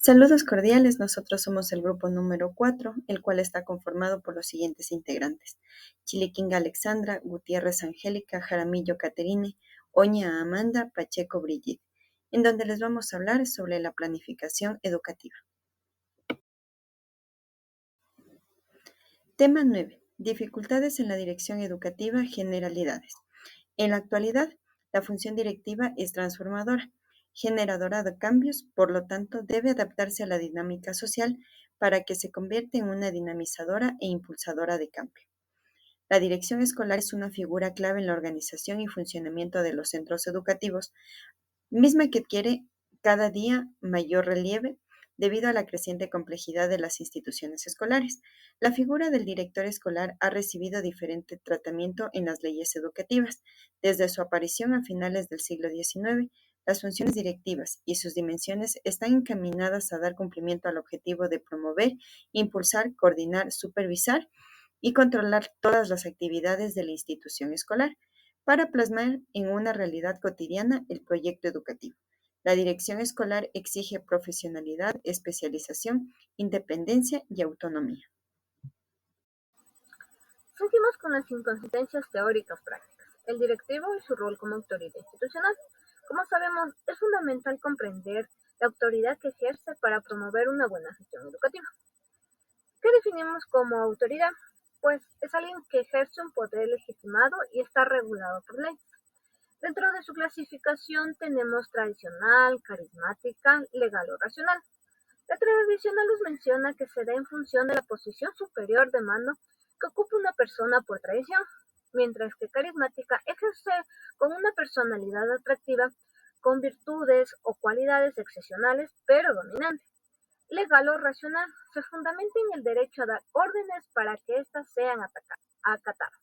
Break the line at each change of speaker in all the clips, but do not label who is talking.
Saludos cordiales, nosotros somos el grupo número 4, el cual está conformado por los siguientes integrantes: Chiliquinga Alexandra, Gutiérrez Angélica, Jaramillo Caterine, Oña Amanda, Pacheco Brigitte, en donde les vamos a hablar sobre la planificación educativa. Tema 9. Dificultades en la dirección educativa, generalidades. En la actualidad, la función directiva es transformadora, generadora de cambios, por lo tanto, debe adaptarse a la dinámica social para que se convierta en una dinamizadora e impulsadora de cambio. La dirección escolar es una figura clave en la organización y funcionamiento de los centros educativos, misma que adquiere cada día mayor relieve debido a la creciente complejidad de las instituciones escolares. La figura del director escolar ha recibido diferente tratamiento en las leyes educativas. Desde su aparición a finales del siglo XIX, las funciones directivas y sus dimensiones están encaminadas a dar cumplimiento al objetivo de promover, impulsar, coordinar, supervisar y controlar todas las actividades de la institución escolar para plasmar en una realidad cotidiana el proyecto educativo. La dirección escolar exige profesionalidad, especialización, independencia y autonomía.
Seguimos con las inconsistencias teóricas prácticas. El directivo y su rol como autoridad institucional. Como sabemos, es fundamental comprender la autoridad que ejerce para promover una buena gestión educativa. ¿Qué definimos como autoridad? Pues es alguien que ejerce un poder legitimado y está regulado por ley. Dentro de su clasificación tenemos tradicional, carismática, legal o racional. La tradicional nos menciona que se da en función de la posición superior de mando que ocupa una persona por tradición, mientras que carismática ejerce con una personalidad atractiva, con virtudes o cualidades excepcionales pero dominantes. Legal o racional se fundamenta en el derecho a dar órdenes para que éstas sean acatadas.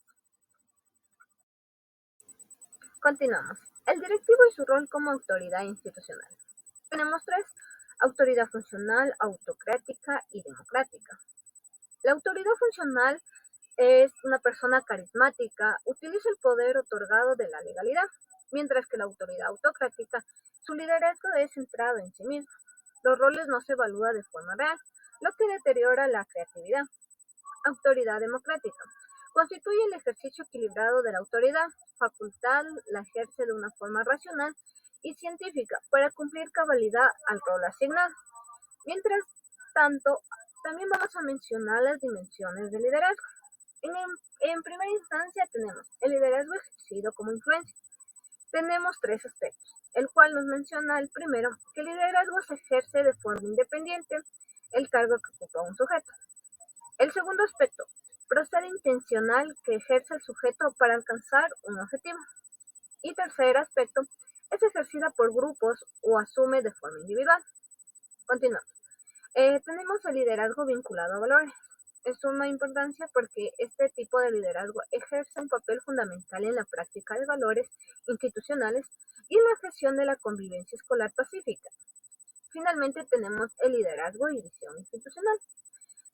Continuamos. El directivo y su rol como autoridad institucional. Tenemos tres: autoridad funcional, autocrática y democrática. La autoridad funcional es una persona carismática, utiliza el poder otorgado de la legalidad, mientras que la autoridad autocrática, su liderazgo es centrado en sí mismo. Los roles no se evalúan de forma real, lo que deteriora la creatividad. Autoridad democrática. Constituye el ejercicio equilibrado de la autoridad, facultad la ejerce de una forma racional y científica para cumplir cabalidad al rol asignado. Mientras tanto, también vamos a mencionar las dimensiones del liderazgo. En primera instancia tenemos el liderazgo ejercido como influencia. Tenemos tres aspectos, el cual nos menciona el primero, que el liderazgo se ejerce de forma independiente, el cargo que ocupa un sujeto. El segundo aspecto, procede intencional que ejerce el sujeto para alcanzar un objetivo. Y tercer aspecto, es ejercida por grupos o asume de forma individual. Continuamos. Tenemos el liderazgo vinculado a valores. Es suma importancia porque este tipo de liderazgo ejerce un papel fundamental en la práctica de valores institucionales y en la gestión de la convivencia escolar pacífica. Finalmente tenemos el liderazgo y visión institucional.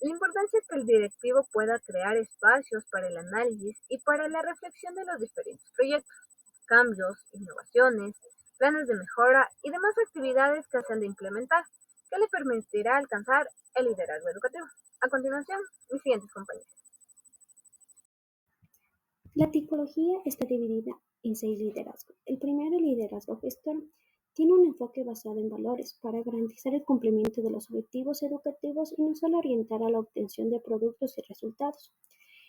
La importancia es que el directivo pueda crear espacios para el análisis y para la reflexión de los diferentes proyectos, cambios, innovaciones, planes de mejora y demás actividades que se han de implementar, que le permitirá alcanzar el liderazgo educativo. A continuación, mis siguientes compañeros.
La tipología está dividida en 6 liderazgos. El primero, el liderazgo gestor, tiene un enfoque basado en valores para garantizar el cumplimiento de los objetivos educativos y no solo orientar a la obtención de productos y resultados.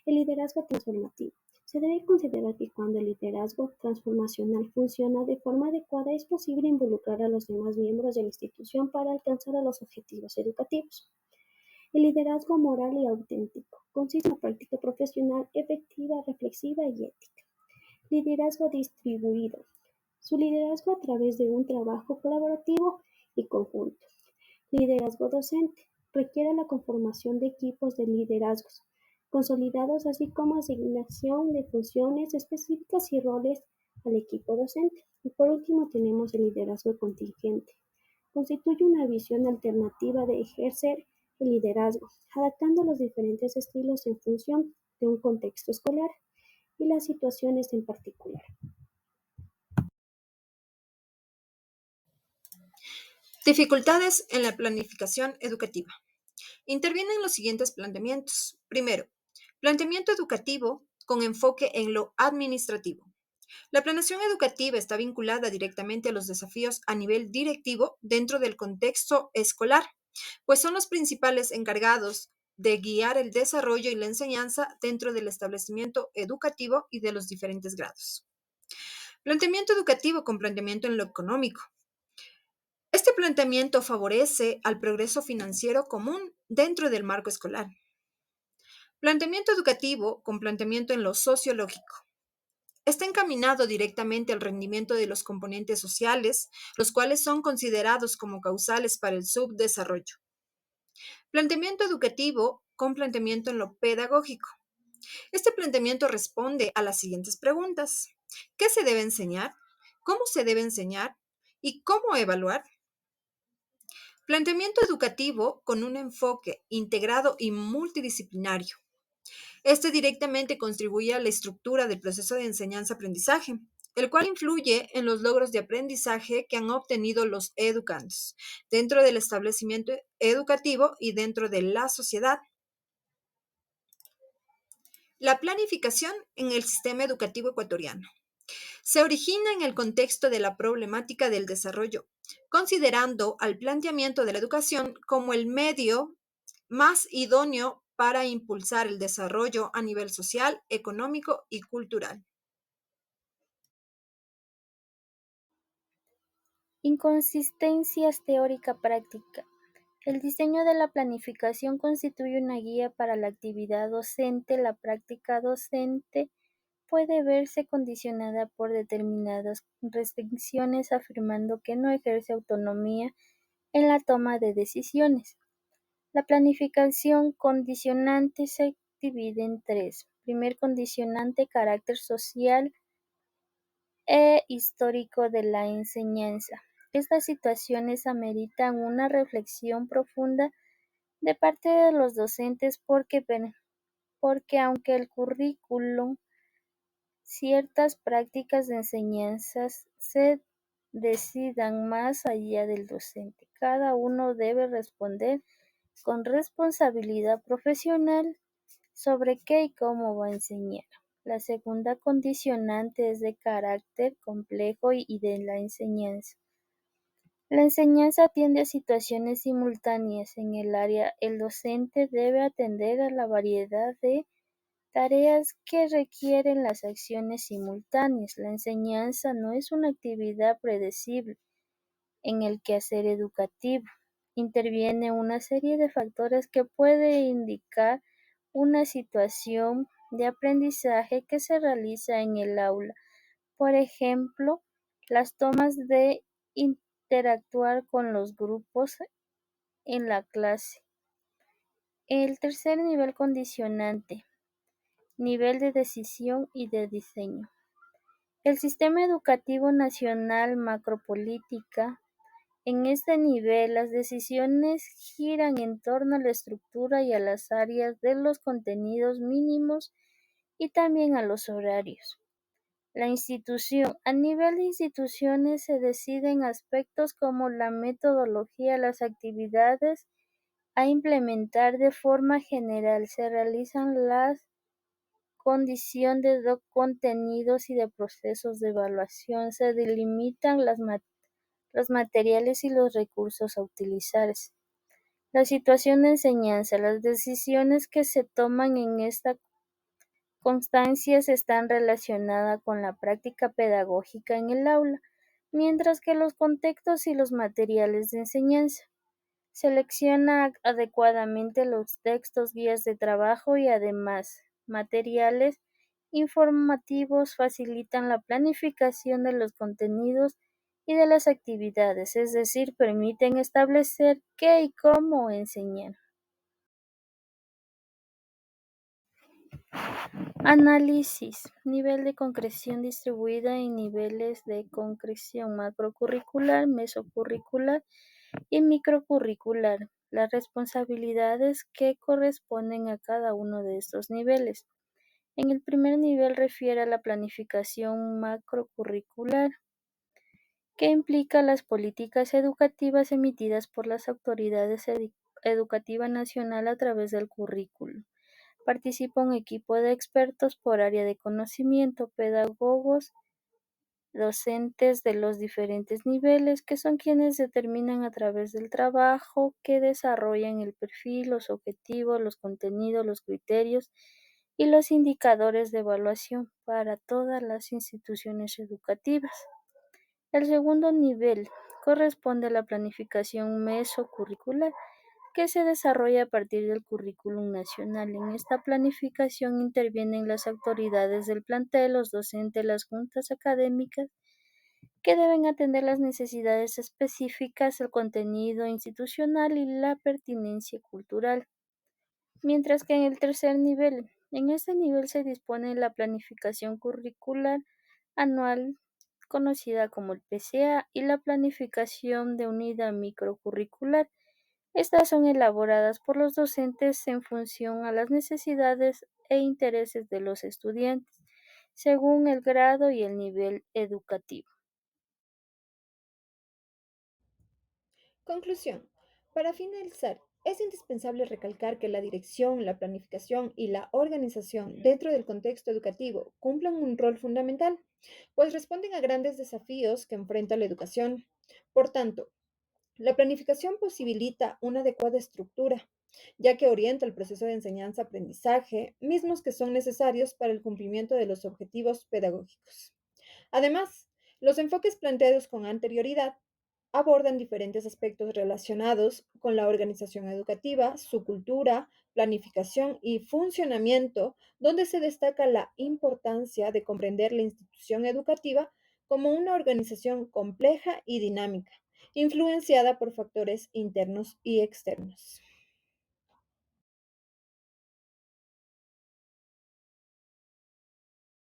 El liderazgo transformativo. Se debe considerar que cuando el liderazgo transformacional funciona de forma adecuada, es posible involucrar a los demás miembros de la institución para alcanzar a los objetivos educativos. El liderazgo moral y auténtico consiste en una práctica profesional efectiva, reflexiva y ética. Liderazgo distribuido. Su liderazgo a través de un trabajo colaborativo y conjunto. Liderazgo docente. Requiere la conformación de equipos de liderazgos consolidados, así como asignación de funciones específicas y roles al equipo docente. Y por último tenemos el liderazgo contingente. Constituye una visión alternativa de ejercer el liderazgo, adaptando los diferentes estilos en función de un contexto escolar y las situaciones en particular.
Dificultades en la planificación educativa. Intervienen los siguientes planteamientos. Primero, planteamiento educativo con enfoque en lo administrativo. La planeación educativa está vinculada directamente a los desafíos a nivel directivo dentro del contexto escolar, pues son los principales encargados de guiar el desarrollo y la enseñanza dentro del establecimiento educativo y de los diferentes grados. Planteamiento educativo con planteamiento en lo económico. Este planteamiento favorece al progreso financiero común dentro del marco escolar. Planteamiento educativo con planteamiento en lo sociológico. Está encaminado directamente al rendimiento de los componentes sociales, los cuales son considerados como causales para el subdesarrollo. Planteamiento educativo con planteamiento en lo pedagógico. Este planteamiento responde a las siguientes preguntas. ¿Qué se debe enseñar? ¿Cómo se debe enseñar? ¿Y cómo evaluar? Planteamiento educativo con un enfoque integrado y multidisciplinario. Este directamente contribuye a la estructura del proceso de enseñanza-aprendizaje, el cual influye en los logros de aprendizaje que han obtenido los educandos dentro del establecimiento educativo y dentro de la sociedad. La planificación en el sistema educativo ecuatoriano se origina en el contexto de la problemática del desarrollo, considerando al planteamiento de la educación como el medio más idóneo para impulsar el desarrollo a nivel social, económico y cultural.
Inconsistencias teórica-práctica. El diseño de la planificación constituye una guía para la actividad docente. La práctica docente puede verse condicionada por determinadas restricciones, afirmando que no ejerce autonomía en la toma de decisiones. La planificación condicionante se divide en tres. Primer condicionante, carácter social e histórico de la enseñanza. Estas situaciones ameritan una reflexión profunda de parte de los docentes porque aunque el currículum, ciertas prácticas de enseñanza se decidan más allá del docente. Cada uno debe responder con responsabilidad profesional sobre qué y cómo va a enseñar. La segunda condicionante es de carácter complejo y de la enseñanza. La enseñanza atiende a situaciones simultáneas en el área. El docente debe atender a la variedad de tareas que requieren las acciones simultáneas. La enseñanza no es una actividad predecible en el quehacer educativo. Interviene una serie de factores que puede indicar una situación de aprendizaje que se realiza en el aula. Por ejemplo, las tomas de interactuar con los grupos en la clase. El tercer nivel condicionante, nivel de decisión y de diseño. El sistema educativo nacional macropolítica. En este nivel, las decisiones giran en torno a la estructura y a las áreas de los contenidos mínimos y también a los horarios. La institución. A nivel de instituciones se deciden aspectos como la metodología, las actividades a implementar de forma general. Se realizan las condición de contenidos y de procesos de evaluación. Se delimitan los materiales y los recursos a utilizar. La situación de enseñanza. Las decisiones que se toman en esta constancias están relacionadas con la práctica pedagógica en el aula, mientras que los contextos y los materiales de enseñanza. Selecciona adecuadamente los textos, guías de trabajo y además materiales informativos facilitan la planificación de los contenidos y de las actividades, es decir, permiten establecer qué y cómo enseñar. Análisis. Nivel de concreción distribuida en niveles de concreción macrocurricular, mesocurricular y microcurricular. Las responsabilidades que corresponden a cada uno de estos niveles. En el primer nivel refiere a la planificación macrocurricular. que implica las políticas educativas emitidas por las autoridades educativa nacional a través del currículo. Participa un equipo de expertos por área de conocimiento, pedagogos, docentes de los diferentes niveles, que son quienes determinan a través del trabajo que desarrollan el perfil, los objetivos, los contenidos, los criterios y los indicadores de evaluación para todas las instituciones educativas. El segundo nivel corresponde a la planificación mesocurricular, que se desarrolla a partir del currículum nacional. En esta planificación intervienen las autoridades del plantel, los docentes, las juntas académicas, que deben atender las necesidades específicas, el contenido institucional y la pertinencia cultural. Mientras que en el tercer nivel, en este nivel se dispone la planificación curricular anual, conocida como el PCA, y la planificación de unidad microcurricular. Estas son elaboradas por los docentes en función a las necesidades e intereses de los estudiantes, según el grado y el nivel educativo.
Conclusión. Para finalizar, es indispensable recalcar que la dirección, la planificación y la organización dentro del contexto educativo cumplen un rol fundamental, pues responden a grandes desafíos que enfrenta la educación. Por tanto, la planificación posibilita una adecuada estructura, ya que orienta el proceso de enseñanza-aprendizaje, mismos que son necesarios para el cumplimiento de los objetivos pedagógicos. Además, los enfoques planteados con anterioridad abordan diferentes aspectos relacionados con la organización educativa, su cultura, planificación y funcionamiento, donde se destaca la importancia de comprender la institución educativa como una organización compleja y dinámica, influenciada por factores internos y externos.